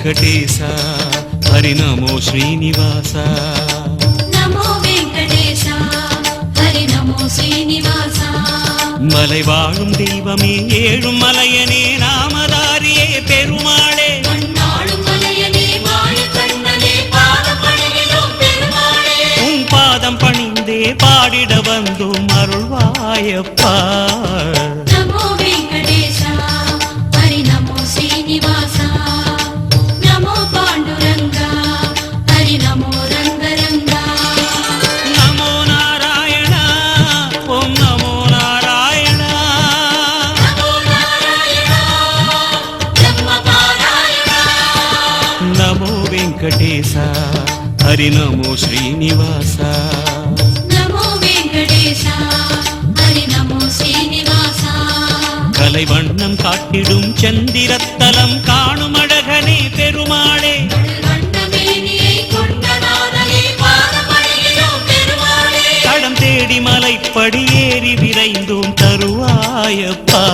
వెంకటేశ హరి నమో శ్రీనివాస నమో వెంకటేశ హరి నమో శ్రీనివాస மலை வாழும் தெய்வமே ஏழும் மலையனே நாமதாரியே பெருமாளே உன் பாதம் பணிந்தே பாடிட வந்தோம் அருள்வாயப்பா நமோ வெங்கடேஷ ஹரி நமோ ஸ்ரீனிவாச நமோ பாண்டுரங்கா ஹரி நமோ ரங்கரங்கா நமோ நாராயண ஓம் நமோ நாராயண நமோ நாராயண பிரம்ம பாராயண நமோ வெங்கடேச ஹரி நமோ ஸ்ரீனிவாச நமோ வெங்கடேஷ ஹரி நமோ ஸ்ரீனிவாச கலைவண்ணம் காட்டிடும் சந்திரத்தலம் காணும் அழகனே பெருமாளே தடம் தேடி மலைப்படி ஏறி விரைந்தோம் தருவாயப்பா